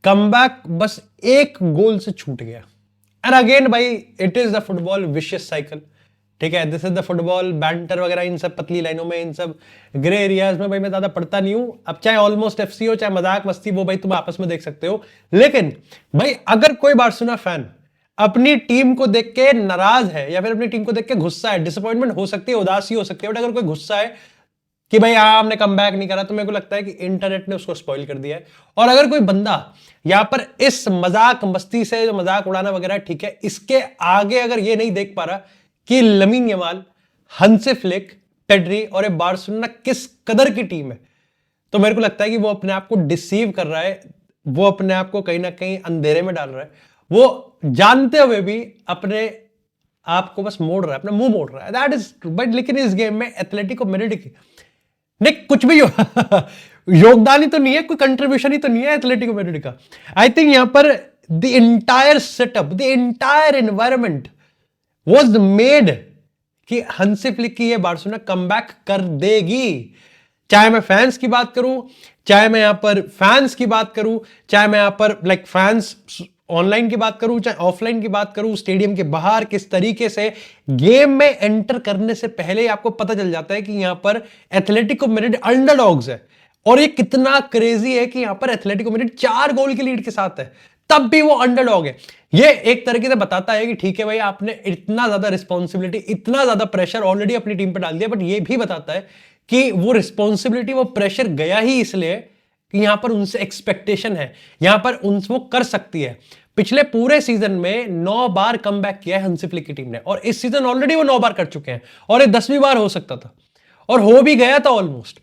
Comeback बस एक गोल से छूट गया। एंड अगेन भाई it is the football vicious cycle, ठीक है, this is the football banter वगैरह, इन सब पतली लाइनों में, इन सब ग्रे एरियाज में भाई मैं ज्यादा पढ़ता नहीं हूं। अब चाहे ऑलमोस्ट एफसी हो, चाहे मजाक मस्ती, वो भाई तुम आपस में देख सकते हो। लेकिन भाई अगर कोई बार्सिलोना फैन अपनी टीम को देख के नाराज है या फिर अपनी टीम को देख के गुस्सा है, डिसअपॉइंटमेंट हो सकती है, उदासी हो सकती है, बट अगर कोई गुस्सा है कि भाई हमने कमबैक नहीं करा, तो मेरे को लगता है कि इंटरनेट ने उसको स्पॉइल कर दिया है। और अगर कोई बंदा यहां पर इस मजाक मस्ती से जो मजाक उड़ाना वगैरह, ठीक है, इसके आगे अगर ये नहीं देख पा रहा कि लमीन यमाल, हंसे फ्लिक, पेड्री और ये बार्सिलोना किस कदर की टीम है, तो मेरे को लगता है कि वो अपने आप को डिसीव कर रहा है, वो अपने आप को कहीं ना कहीं अंधेरे में डाल रहा है, वो जानते हुए भी अपने आप को बस मोड़ रहा है, अपना मुंह मोड़ रहा है, दैट इज। बट लेकिन इस गेम में एथलेटिको मैड्रिड की नहीं कुछ भी योगदान ही तो नहीं है, कोई कंट्रीब्यूशन ही तो नहीं है एथलेटिको मैड्रिड का। आई थिंक यहां पर the entire setup, the entire environment was made कि हंसी फ्लिक की ये बार्सिलोना कमबैक कर देगी। चाहे मैं फैंस की बात करूं, चाहे मैं यहां पर फैंस की बात करूं, चाहे मैं यहां पर लाइक फैंस ऑनलाइन की बात करूं, चाहे ऑफलाइन की बात करूं, स्टेडियम के बाहर किस तरीके से गेम में एंटर करने से पहले आपको पता चल जाता है कि यहां पर एथलेटिको मैड्रिड अंडरडॉग्स है। और ये कितना क्रेजी है कि यहां पर एथलेटिको मैड्रिड 4 गोल की लीड के साथ है, तब भी वो अंडरडॉग है। ये एक तरीके से बताता है कि ठीक है भाई, आपने इतना ज्यादा रिस्पॉन्सिबिलिटी, इतना ज्यादा प्रेशर ऑलरेडी अपनी टीम पर डाल दिया, बट ये भी बताता है कि वो रिस्पॉन्सिबिलिटी, वो प्रेशर गया ही इसलिए कि यहां पर उनसे एक्सपेक्टेशन है, यहां पर वो कर सकती है। पिछले पूरे सीजन में 9 बार कमबैक किया है हंसी फ्लिक की टीम ने, और इस सीजन ऑलरेडी वो 9 बार कर चुके हैं, और ये 10वीं बार हो सकता था और हो भी गया था ऑलमोस्ट।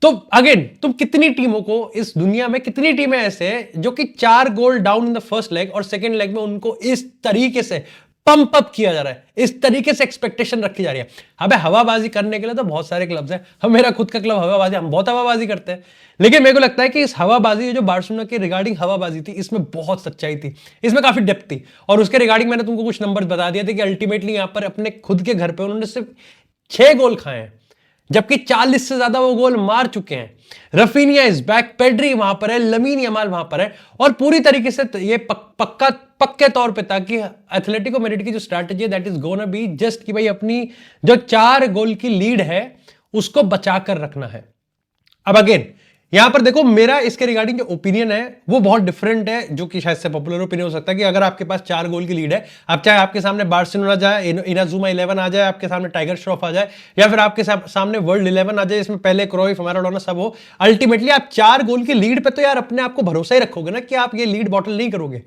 तो अगेन तुम कितनी टीमों को इस दुनिया में, कितनी टीमें ऐसे हैं जो कि 4 goal down in the first leg और सेकंड लेग में उनको इस तरीके से पंप अप किया जा रहा है, इस तरीके से एक्सपेक्टेशन रखी जा रही है। अबे हवाबाजी करने के लिए तो बहुत सारे क्लब्स हैं, हम, मेरा खुद का क्लब हवाबाजी, हम बहुत हवाबाजी करते हैं, लेकिन मेरे को लगता है कि इस हवाबाजी जो बार्सिलोना की रिगार्डिंग हवाबाजी थी, इसमें बहुत सच्चाई थी, इसमें काफी डेप्थ थी। और उसके रिगार्डिंग मैंने तुमको कुछ नंबर बता दिए थे कि अल्टीमेटली यहां पर अपने खुद के घर पर उन्होंने सिर्फ 6 गोल खाए हैं, जबकि 40 से ज्यादा वो गोल मार चुके हैं। रफीनिया इज बैक, पेड्री वहां पर है, लमीन यमाल वहां पर है, और पूरी तरीके से ये पक्के तौर पे था कि एथलेटिको मैड्रिड की जो स्ट्रैटेजी है that is gonna be just कि भाई अपनी जो 4 गोल की लीड है उसको बचाकर रखना है। अब अगेन यहां पर देखो, मेरा इसके रिगार्डिंग जो ओपिनियन है वो बहुत डिफरेंट है, जो कि शायद से पॉपुलर ओपिनियन हो सकता है कि अगर आपके पास 4 गोल की लीड है, अब चाहे आपके सामने बार्सिलोना जाए, इनाजुमा 11 आ जाए, आपके सामने टाइगर श्रॉफ आ जाए, या फिर आपके सामने वर्ल्ड 11 आ जाए, इसमें पहले क्रोइफ, मैराडोना सब हो, अल्टीमेटली आप 4 गोल की लीड पे तो यार अपने आप को भरोसा ही रखोगे ना कि आप ये लीड बॉटल नहीं करोगे।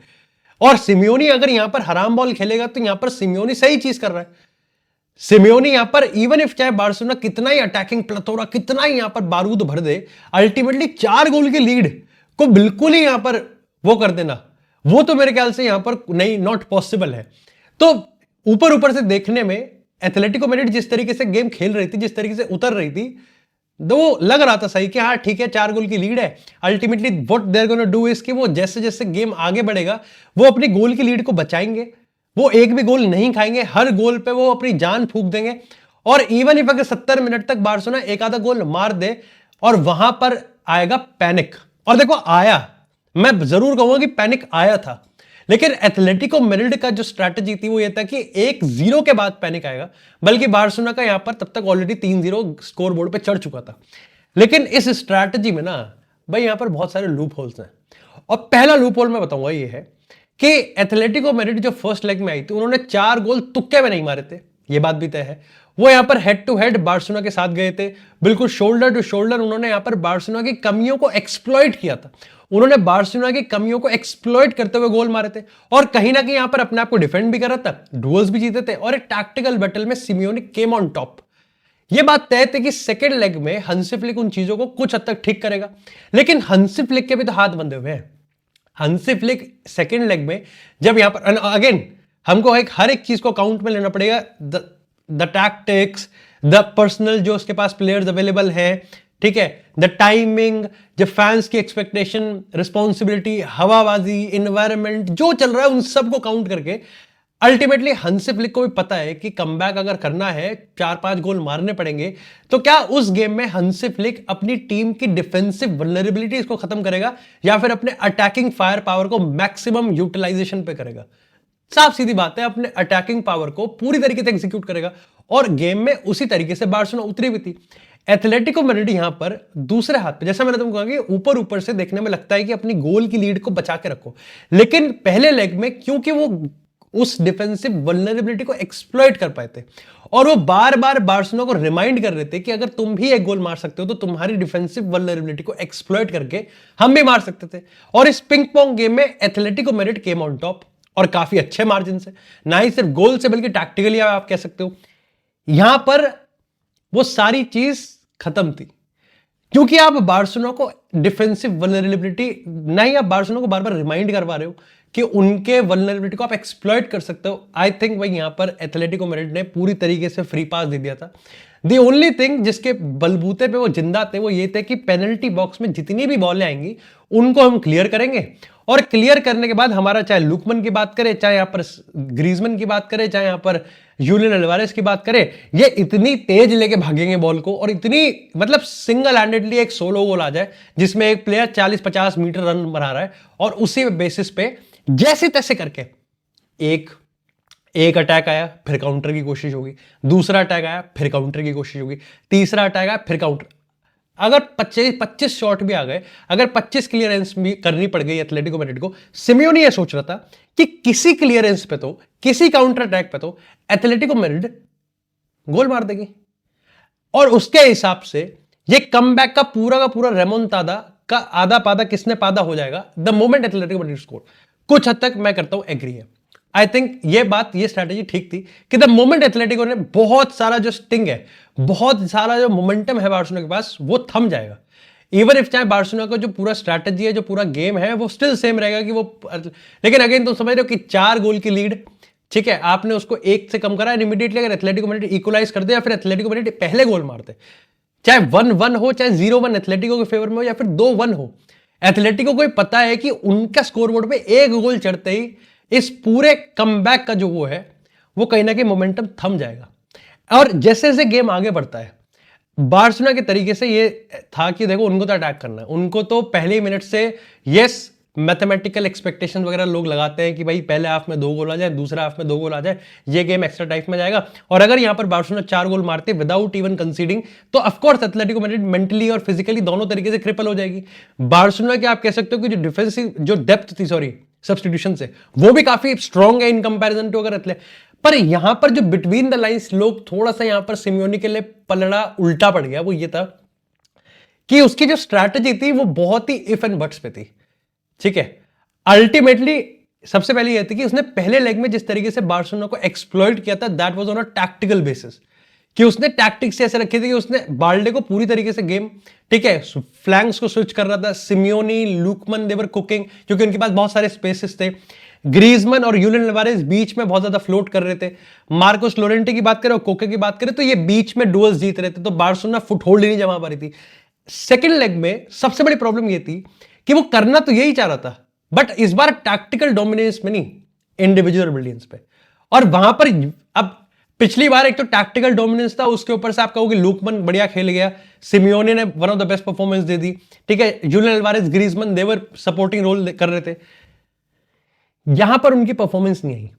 और सिमियोनी अगर यहां पर हराम बॉल खेलेगा तो यहां पर सिमियोनी सही चीज कर रहा है। सिमियोनी यहां पर इवन इफ चाहे बार्सिलोना कितना ही अटैकिंग प्लेथोरा, कितना ही यहां पर बारूद भर दे, अल्टीमेटली 4 गोल की लीड को बिल्कुल ही यहां पर वो कर देना, वो तो मेरे ख्याल से यहां पर नहीं, नॉट पॉसिबल है। तो ऊपर ऊपर से देखने में एथलेटिको मैड्रिड जिस तरीके से गेम खेल रही थी, जिस तरीके से उतर रही थी, तो लग रहा था सही कि हाँ ठीक है 4 गोल की लीड है। Ultimately what they are gonna do is कि वो जैसे जैसे गेम आगे बढ़ेगा वो अपनी गोल की लीड को बचाएंगे, वो एक भी गोल नहीं खाएंगे, हर गोल पे वो अपनी जान फूंक देंगे। और इवन इफ अगर 70 मिनट तक बार्सिलोना एक आधा गोल मार दे और वहां पर आएगा पैनिक, और देखो आया, मैं जरूर कहूंगा कि पैनिक आया था, लेकिन एथलेटिको मैड्रिड का जो स्ट्रैटेजी थी वो ये था कि 1-0 के बाद पैनिक आएगा, बल्कि बार्सिलोना का यहां पर तब तक ऑलरेडी 3-0 स्कोर बोर्ड पे चढ़ चुका था। लेकिन इस स्ट्रैटेजी में ना भाई यहां पर बहुत सारे लूप होल्स हैं, और पहला लूप होल मैं बताऊंगा ये है कि एथलेटिको मैड्रिड जो फर्स्ट लेग में आई थी उन्होंने 4 गोल तुक्के में नहीं मारे थे, ये बात भी तय है। वो यहां पर हेड टू हेड बार्सिलोना के साथ गए थे, बिल्कुल शोल्डर टू शोल्डर उन्होंने यहां पर बार्सिलोना की कमियों को एक्सप्लॉइट किया था, उन्होंने बार्सिलोना की कमियों को एक्सप्लॉइट करते हुए गोल मारे थे, और कहीं ना कहीं यहां पर अपने आप को डिफेंड भी कर रहा था, डुअल्स भी जीते थे, और एक टैक्टिकल बैटल में सिमियोनी केम ऑन टॉप। यह बात तय थी कि सेकेंड लेग में हंसी फ्लिक उन चीजों को कुछ हद तक ठीक करेगा, लेकिन हंसी फ्लिक के भी तो हाथ बंधे हुए हैं। हंसी फ्लिक सेकेंड लेग में जब यहां पर अगेन हमको हर एक चीज को काउंट में लेना पड़ेगा, द टैक्टिक्स, द पर्सनल जो उसके पास प्लेयर्स अवेलेबल हैं, ठीक है, द टाइमिंग, जो फैंस की एक्सपेक्टेशन, रिस्पॉन्सिबिलिटी, हवाबाजी, इन्वायरमेंट जो चल रहा है उन सबको काउंट करके अल्टीमेटली हंसी फ्लिक को भी पता है कि कमबैक अगर करना है, 4-5 गोल मारने पड़ेंगे, तो क्या उस गेम में हंसी फ्लिक अपनी टीम की डिफेंसिव वल्नरेबिलिटीज को खत्म करेगा या फिर अपने अटैकिंग फायर पावर को मैक्सिमम यूटिलाइजेशन पे करेगा? साफ सीधी बात है, अपने अटैकिंग पावर को पूरी तरीके से एग्जीक्यूट करेगा। और गेम में उसी तरीके से बार्सिलोना उतरी भी थी। एथलेटिको मैड्रिड यहां पर दूसरे हाथ पे, जैसा मैंने तुमको कहा कि ऊपर ऊपर से देखने में लगता है कि अपनी गोल की लीड को बचा के रखो, लेकिन पहले लेग में क्योंकि वो उस डिफेंसिव वल्नरेबिलिटी को एक्सप्लॉइट कर पाए थे और वो बार बार बार्सिलोना को रिमाइंड कर रहे थे कि अगर तुम भी एक गोल मार सकते हो तो तुम्हारी डिफेंसिव वल्नरेबिलिटी को एक्सप्लॉइट करके हम भी मार सकते थे। और इस पिंग पोंग गेम में Atletico Madrid came on top और काफी अच्छे मार्जिन से, ना ही सिर्फ गोल से बल्कि टैक्टिकली आप कह सकते हो। यहां पर वो सारी चीज खत्म थी क्योंकि आप बार्सिलोना को डिफेंसिव वल्नरेबिलिटी, ना ही आप बार्सिलोना को बार बार रिमाइंड करवा रहे हो कि उनके वल्नरेबिलिटी को आप एक्सप्लॉइट कर सकते हो। आई थिंक भाई यहां पर एथलेटिको मैड्रिड ने पूरी तरीके से फ्री पास दे दिया था। द ओनली थिंग जिसके बलबूते पे वो जिंदा थे वो ये थे कि पेनल्टी बॉक्स में जितनी भी बॉलें आएंगी उनको हम क्लियर करेंगे, और क्लियर करने के बाद हमारा, चाहे लुकमन की बात करें, चाहे यहां पर ग्रीजमैन की बात करें, चाहे यहां पर यूलियन अल्वारेस की बात करें, ये इतनी तेज लेके भागेंगे बॉल को और इतनी, मतलब सिंगल हैंडेडली एक सोलो गोल आ जाए जिसमें एक प्लेयर 40-50 मीटर रन बना रहा है और उसी बेसिस पे जैसे तैसे करके एक अटैक आया फिर काउंटर की कोशिश होगी, दूसरा अटैक आया फिर काउंटर की कोशिश होगी, तीसरा अटैक आया फिर काउंटर। अगर 25 शॉट भी आ गए, अगर 25 क्लियरेंस भी करनी पड़ गई एथलेटिको मैड्रिड को, सिमियोनी ये सोच रहा था कि किसी क्लियरेंस पे तो, किसी काउंटर अटैक पे तो एथलेटिको मैड्रिड गोल मार देगी। और उसके हिसाब से ये कमबैक का पूरा रेमोंटादा का आधा पादा किसने पादा हो जाएगा the moment Atletico Madrid score. कुछ हद तक मैं करता हूं एग्री है। आई थिंक ये स्ट्रैटेजी ठीक थी कि द मोमेंट एथलेटिको ने बहुत सारा जो स्टिंग है, बहुत सारा जो मोमेंटम है बार्सिलोना के पास, वो थम जाएगा। इवन इफ चाहे बार्सिलोना का जो पूरा स्ट्रैटेजी है, जो पूरा गेम है, वो स्टिल सेम रहेगा कि वो, लेकिन अगेन तुम समझ रहे हो कि 4 गोल की लीड, ठीक है, आपने उसको 1 से कम करा, इमीडिएटली अगर एथलेटिको मैड्रिड इक्वलाइज कर दे या फिर एथलेटिको मैड्रिड पहले गोल मारते, चाहे 1-1 हो, चाहे 0-1 एथलेटिको के फेवर में हो या फिर 2-1 हो, एथलेटिको को पता है कि उनका स्कोरबोर्ड पे एक गोल चढ़ते ही इस पूरे कमबैक का जो वो है वो कहीं ना कहीं मोमेंटम थम जाएगा। और जैसे जैसे गेम आगे बढ़ता है, बार्सिलोना के तरीके से ये था कि देखो उनको तो अटैक करना है, उनको तो पहले ही मिनट से, यस मैथमेटिकल एक्सपेक्टेशन वगैरह लोग लगाते हैं कि भाई पहले हाफ में 2 गोल आ जाए, दूसरा हाफ में 2 गोल आ जाए, ये गेम एक्स्ट्रा टाइम में जाएगा। और अगर यहां पर बार्सिलोना 4 गोल मारते विदाउट इवन कंसीडिंग, तो ऑफकोर्स एथलेटिको मैड्रिड मेंटली और फिजिकली दोनों तरीके से क्रिपल हो जाएगी। बार्सिलोना के आप कह सकते हो कि जो डिफेंसिव जो डेप्थ थी, सॉरी सब्स्टिट्यूशन से, वो भी काफी स्ट्रॉन्ग है इन कंपैरिजन टू अगर एथलेट। पर यहां पर जो बिटवीन द लाइंस लोग थोड़ा सा यहां पर सिमियोनी के लिए पलड़ा उल्टा पड़ गया, वो ये था कि उसकी जो स्ट्रैटेजी थी वो बहुत ही इफ एंड बट्स पे थी। ठीक है, अल्टीमेटली सबसे पहले यह थी कि उसने पहले लेग में जिस तरीके से बार्सिलोना को एक्सप्लॉइट किया था, that was on a tactical basis, कि उसने टैक्टिक्स ऐसे रखे थे कि उसने बाल्डे को पूरी तरीके से गेम, ठीक है, फ्लैंक्स को स्विच कर रहा था। सिमियोनी, लुकमन, देवर कुकिंग, क्योंकि उनके पास बहुत सारे स्पेसेस थे। ग्रीजमैन और यूलियन अल्वारेज बीच में बहुत ज्यादा फ्लोट कर रहे थे। मार्कोस लोरेंटे की बात करें और कोके की बात करें तो ये बीच में डुअल्स जीत रहे थे, तो बार्सिलोना फुटहोल्ड ही नहीं जमा पा रही थी। सेकेंड लेग में सबसे बड़ी प्रॉब्लम ये थी कि वो करना तो यही चाह रहा था, बट इस बार टैक्टिकल डोमिनेंस में नहीं, इंडिविजुअल ब्रिलियंस पे। और वहां पर अब पिछली बार एक तो टैक्टिकल डोमिनेंस था, उसके ऊपर से आप कहोगे लुकमन बढ़िया खेल गया, सिमियोने ने one of the best performance दे दी, ठीक है, Julian Alvarez, Griezmann, they were supporting role कर रहे थे। यहां पर उनकी परफॉर्मेंस नहीं आई।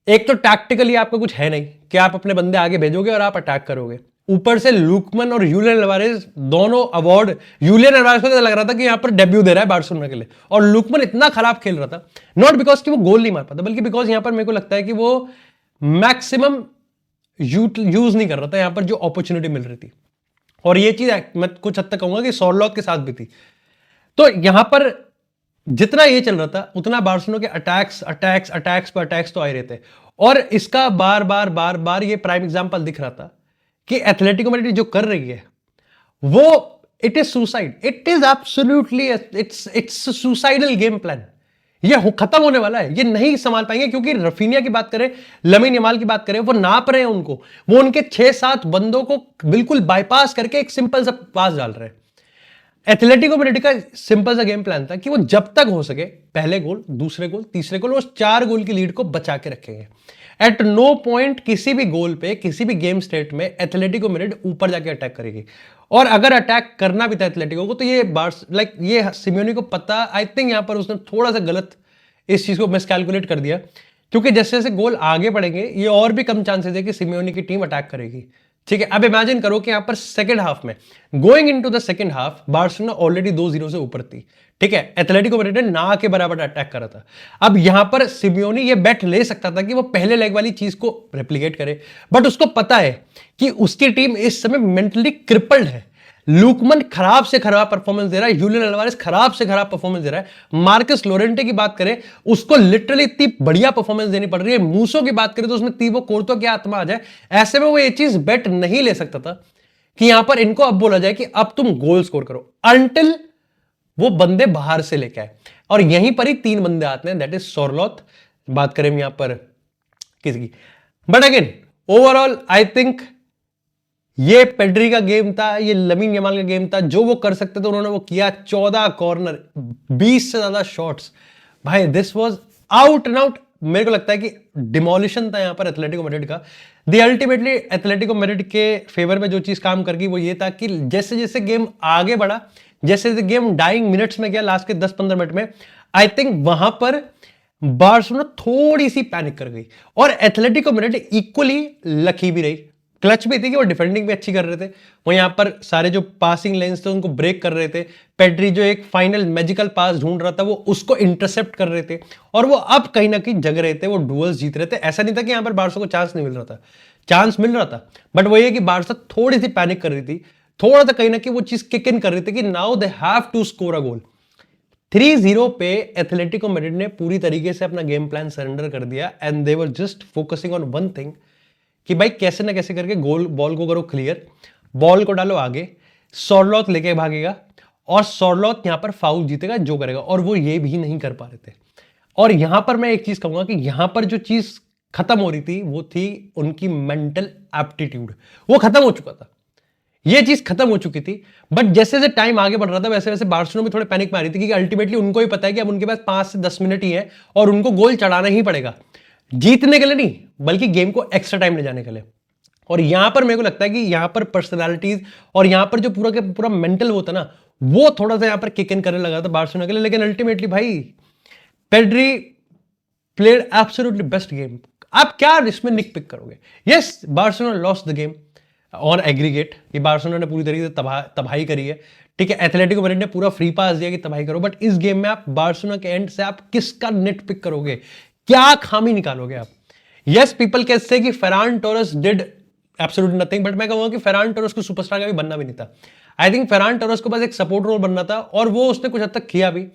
एक तो टैक्टिकली आपका कुछ है नहीं कि आप अपने बंदे आगे भेजोगे और आप अटैक करोगे, ऊपर से लुकमन और यूलियन अल्वारेज दोनों अवार्ड, यूलियन अल्वारेज को तो लग रहा था कि यहां पर डेब्यू दे रहा है बार्सिलोना के लिए, और लुकमन इतना खराब खेल रहा था, नॉट बिकॉज कि वो गोल नहीं मार पाता, बल्कि बिकॉज यहां पर मेरे को लगता है कि वो मैक्सिमम यूज नहीं कर रहा था यहां पर जो अपॉर्चुनिटी मिल रही थी। और ये चीज मैं कुछ हद तक कहूंगा कि सॉर्लॉक के साथ भी थी। तो यहां पर जितना ये चल रहा था उतना बार्सिलोना के अटैक्स पर अटैक्स तो आ रहे थे, और इसका बार बार ये प्राइम एग्जांपल दिख रहा था कि एथलेटिको मैड्रिड जो कर रही है वो it is suicide, it is absolutely it's suicidal game plan. ये खत्म होने वाला है, ये नहीं संभाल पाएंगे, क्योंकि रफीनिया की बात करें, लमीन यमाल की बात करें, वो नाप रहे हैं उनको, वो उनके 6-7 बंदों को बिल्कुल बाईपास करके एक सिंपल सा पास डाल रहे हैं। एथलेटिको मैड्रिड का सिंपल सा गेम प्लान था कि वो जब तक हो सके पहले गोल, दूसरे गोल, तीसरे गोल, वो 4 गोल की लीड को बचा के रखेंगे। एट नो पॉइंट किसी भी गोल पे, किसी भी गेम स्टेट में एथलेटिको मैड्रिड ऊपर जाके अटैक करेगी। और अगर अटैक करना भी था एथलेटिको को, तो ये ये सिमियोनी को पता, आई थिंक यहां पर उसने थोड़ा सा गलत इस चीज को मिसकैलकुलेट कर दिया, क्योंकि जैसे जैसे गोल आगे बढ़ेंगे ये और भी कम चांसेस है कि सिमियोनी की टीम अटैक करेगी। ठीक है, अब इमेजिन करो कि यहां पर सेकंड हाफ में, going into the second half, Barcelona already 2-0 से ऊपर थी। ठीक है, एथलेटिको मैड्रिड ने ना के बराबर अटैक करा था। अब यहां पर सिमियोनी ये बेट ले सकता था कि वो पहले लेग वाली चीज को रेप्लिकेट करे, बट उसको पता है कि उसकी टीम इस समय मेंटली क्रिपल्ड है। लुकमन खराब से खराब परफॉर्मेंस दे रहा है, यूलियन अल्वारेस खराब से खराब परफॉर्मेंस दे रहा है, मार्कस लोरेंटे की बात करें उसको लिटरली इतनी बढ़िया परफॉर्मेंस देनी पड़ रही है, मूसो की बात करें तो उसमें तीबो कोर्तो की आत्मा आ जाए। ऐसे में वो ये चीज बेट नहीं ले सकता था कि यहां पर इनको अब बोला जाए कि अब तुम गोल स्कोर करो, अनटिल वो बंदे बाहर से लेके आए। और यहीं पर ही 3 बंदे आते हैं, दैट इज सोरलोथ, बात करें यहां पर किसकी। But again overall I think ये पेड्री का गेम था, ये लमीन यमाल का गेम था, जो वो कर सकते थे उन्होंने वो किया। 14 कॉर्नर, 20 से ज्यादा शॉट्स, भाई this was out and out. मेरे को लगता है कि डिमोलिशन था यहां पर एथलेटिको मैड्रिड का। दी अल्टीमेटली एथलेटिको मैड्रिड के फेवर में जो चीज काम कर गई वो ये था कि जैसे जैसे गेम आगे बढ़ा, जैसे जैसे गेम डाइंग मिनट्स में गया, लास्ट के 10-15 मिनट में, आई थिंक वहां पर बार्सिलोना थोड़ी सी पैनिक कर गई। और एथलेटिको मैड्रिड इक्वली लकी भी रही, क्लच भी थी कि वो डिफेंडिंग भी अच्छी कर रहे थे, वो यहां पर सारे जो पासिंग लेन्स थे उनको ब्रेक कर रहे थे। पेड्री जो एक फाइनल मैजिकल पास ढूंढ रहा था वो उसको इंटरसेप्ट कर रहे थे, और वो अब कहीं ना कहीं जग रहे थे, वो डुअल्स जीत रहे थे। ऐसा नहीं था कि यहां पर बार्सा को चांस नहीं मिल रहा था, चांस मिल रहा था, बट वो ये कि बार्सा थोड़ी सी पैनिक कर रही थी, थोड़ा सा कहीं ना कहीं वो चीज किक इन कर रही थी कि now they have to score a goal. 3-0 पे एथलेटिको मैड्रिड ने पूरी तरीके से अपना गेम प्लान सरेंडर कर दिया, and they were just focusing on one thing कि भाई कैसे ना कैसे करके गोल बॉल को करो क्लियर, बॉल को डालो आगे, सोरलोथ लेके भागेगा और सोरलोथ यहां पर फाउल जीतेगा जो करेगा, और वो ये भी नहीं कर पा रहे थे। और यहां पर मैं एक चीज कहूंगा कि यहां पर जो चीज खत्म हो रही थी वो थी उनकी मेंटल एप्टीट्यूड, वो खत्म हो चुका था, ये चीज खत्म हो चुकी थी। बट जैसे जैसे टाइम आगे बढ़ रहा था वैसे वैसे बार्सिलोना भी थोड़े पैनिक में आ रही थी, क्योंकि अल्टीमेटली उनको भी पता है कि अब उनके पास 5 से 10 मिनट ही है और उनको गोल चढ़ाना ही पड़ेगा, जीतने के लिए नहीं बल्कि गेम को एक्स्ट्रा टाइम ले जाने के लिए। और यहां पर मेरे को लगता है कि यहां पर पर्सनालिटीज और यहां पर जो पूरा के पूरा मेंटल होता ना, वो थोड़ा सा यहां पर किक इन करने लगा था बार्सिलोना के लिए। लेकिन अल्टीमेटली भाई Pedri played absolutely best game. आप क्या इसमें निक पिक करोगे? Yes, Barcelona lost the game on aggregate, ये बार्सिलोना ने पूरी तरीके से तबाही करी है। ठीक है, एथलेटिको मैड्रिड ने पूरा फ्री पास दिया कि तबाही करो, बट इस गेम में आप बार्सिलोना के एंड से आप किसका नेट पिक करोगे, क्या खामी निकालोगे आप? यस, पीपल कैन से कि Ferran Torres did absolutely nothing, but मैं कहूंगा कि फेरान टोरेस को सुपरस्टार का भी बनना भी नहीं था। आई थिंक फेरान टोरेस को बस एक सपोर्ट रोल बनना था, और वो उसने कुछ हद तक किया भी।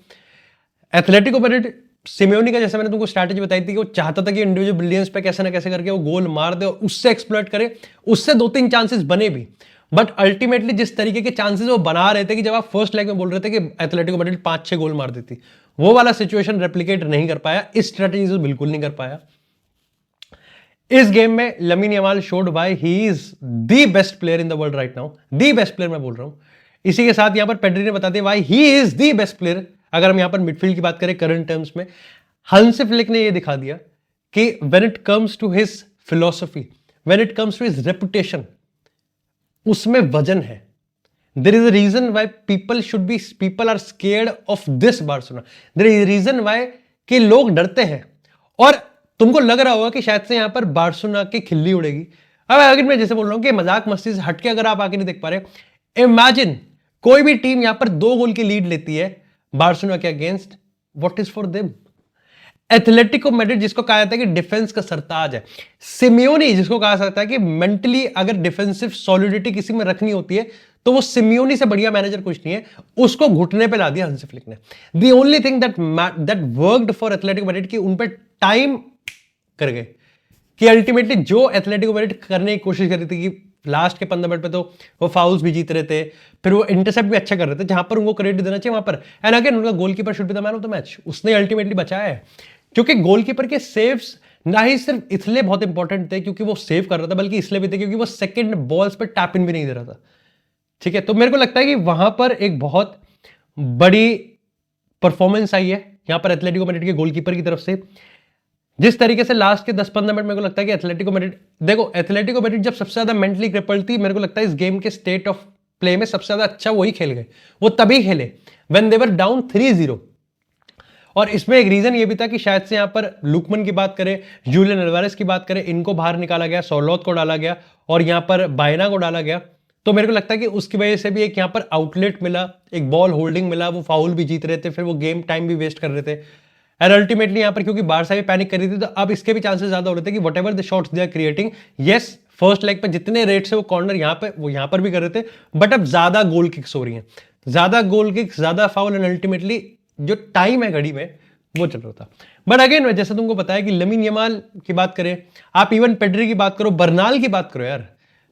एथलेटिको मैड्रिड सिमियोनी का, जैसे मैंने तुमको स्ट्रैटेजी बताई थी कि वो चाहता था कि इंडिविजुअल ब्रिलियंस पे कैसे ना कैसे करके वो गोल मार दे और उससे एक्सप्लॉइट करे, उससे 2-3 चांसेस बने भी। बट अल्टीमेटली जिस तरीके के चांसेस वो बना रहे थे कि जब आप फर्स्ट लेग में बोल रहे थे कि एथलेटिको मैड्रिड 5-6 गोल मार देती, वो वाला सिचुएशन रेप्लिकेट नहीं कर पाया, इस स्ट्रैटेजी से बिल्कुल नहीं कर पाया। इस गेम में lamin Yamal showed why he is the best player in the world right now, the best player मैं बोल रहा हूं। इसी के साथ यहां पर पेड्री ने बता दिया why he is the best player. अगर हम यहां पर मिडफील्ड की बात करें करंट टर्म्स में, हंसी फ्लिक ने यह दिखा दिया कि when it comes to his philosophy, when it comes to his reputation, उसमें वजन है। There is a reason why people are scared of this Barcelona, there is a reason why कि लोग डरते हैं। और तुमको लग रहा होगा कि शायद से यहां पर बार्सिलोना की खिल्ली उड़ेगी। अब अगर मैं जैसे बोल रहा हूं कि मजाक मस्ती से हटके अगर आप आके नहीं देख पा रहे, इमेजिन कोई भी टीम यहां पर 2 गोल की लीड लेती है बार्सिलोना के against, what is for them? Atletico Madrid जिसको कहा जाता है कि डिफेंस का सरताज है, सिमियोनी जिसको कहा जाता है कि मेंटली अगर डिफेंसिव सॉलिडिटी किसी में रखनी होती है तो वो सिमियोनी से बढ़िया मैनेजर कुछ नहीं है, उसको घुटने पे ला दिया हंसी फ्लिक ने। The only thing that worked for Atletico Madrid कि उन पे टाइम कर गए, कि अल्टीमेटली जो एथलेटिको मैड्रिड करने की कोशिश कर रही थी कि लास्ट के 15 मिनट पे तो वो फाउल्स भी जीत रहे थे, फिर वो इंटरसेप्ट भी अच्छा कर रहे थे, जहां पर उनको क्रेडिट देना चाहिए वहां पर। एंड अगेन उनका goalkeeper should be the man of the match, उसने अल्टीमेटली बचाया है, क्योंकि गोलकीपर के सेव्स ना ही सिर्फ इसलिए बहुत इंपॉर्टेंट थे क्योंकि वो सेव कर रहा था, बल्कि इसलिए भी थे क्योंकि वो सेकंड बॉल्स पर टैप इन भी नहीं दे रहा था। ठीक है, तो मेरे को लगता है कि वहां पर एक बहुत बड़ी परफॉर्मेंस आई है यहां पर एथलेटिको मैड्रिड के गोलकीपर की तरफ से। जिस तरीके से लास्ट के 10-15 मिनट मेरे को लगता है कि एथलेटिको मैड्रिड, देखो एथलेटिको मैड्रिड जब सबसे ज्यादा मेंटली क्रिपल्ड थी, मेरे को लगता है इस गेम के स्टेट ऑफ प्ले में सबसे ज्यादा अच्छा वही खेल गए, वो तभी खेले व्हेन दे वर डाउन 3-0। और इसमें एक रीजन ये भी था कि शायद से यहां पर लुकमन की बात करें, जूलियन अल्वारेस की बात करें, इनको बाहर निकाला गया, सोलोथ को डाला गया और यहां पर बायना को डाला गया। तो मेरे को लगता है कि उसकी वजह से भी एक यहां पर आउटलेट मिला, एक बॉल होल्डिंग मिला, वो फाउल भी जीत रहे थे, फिर वो गेम टाइम भी वेस्ट कर रहे थे। और अल्टीमेटली यहां पर क्योंकि बारसा भी पैनिक कर रही थी, तो अब इसके भी चांसेस ज्यादा हो रहे थे कि whatever the shots they are creating, yes first leg पे जितने रेट से वो कॉर्नर यहां पे वो यहां पर भी कर रहे थे, बट अब ज्यादा गोल किक्स हो रही हैं, ज्यादा गोल किक्स, ज्यादा फाउल, एंड अल्टीमेटली जो टाइम है घड़ी में वो चल रहा था। बट अगेन जैसे तुमको बताया कि लमीन यमाल की बात करें, आप इवन पेड्री की बात करो, बर्नाल की बात करो यार,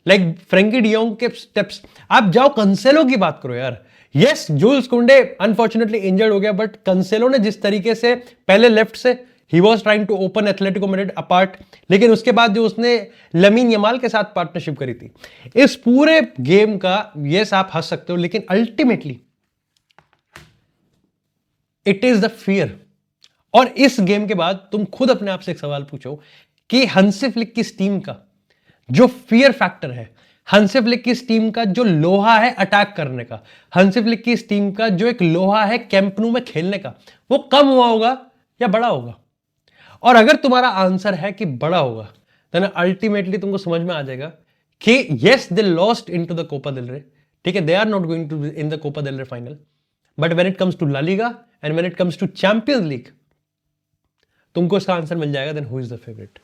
लाइक फ्रेंकी डियोंग के स्टेप्स, आप जाओ कंसेलो की बात करो यार। यस जूल्स कुंडे अनफॉर्चुनेटली इंजर्ड हो गया, बट कंसेलो ने जिस तरीके से पहले लेफ्ट से he was trying to open Atletico Madrid apart, लेकिन उसके बाद जो उसने लमीन यमाल के साथ पार्टनरशिप करी थी, इस पूरे गेम का यस आप हंस सकते हो, लेकिन ultimately it is the fear. और इस गेम के बाद तुम खुद अपने आप से एक सवाल पूछो कि हंसी फ्लिक की इस टीम का जो फियर फैक्टर है, हंसी फ्लिक की इस टीम का जो लोहा है अटैक करने का, हंसी फ्लिक की इस टीम का जो एक लोहा है कैंप नु में खेलने का, वो कम हुआ होगा या बड़ा होगा? और अगर तुम्हारा आंसर है कि बड़ा होगा, देन अल्टीमेटली तुमको समझ में आ जाएगा कि yes they lost into the Copa del Rey, ठीक है, they are not going to in the Copa del Rey final, but when it comes to La Liga and when it comes to Champions League, तुमको इसका answer मिल जाएगा, then who is the favourite.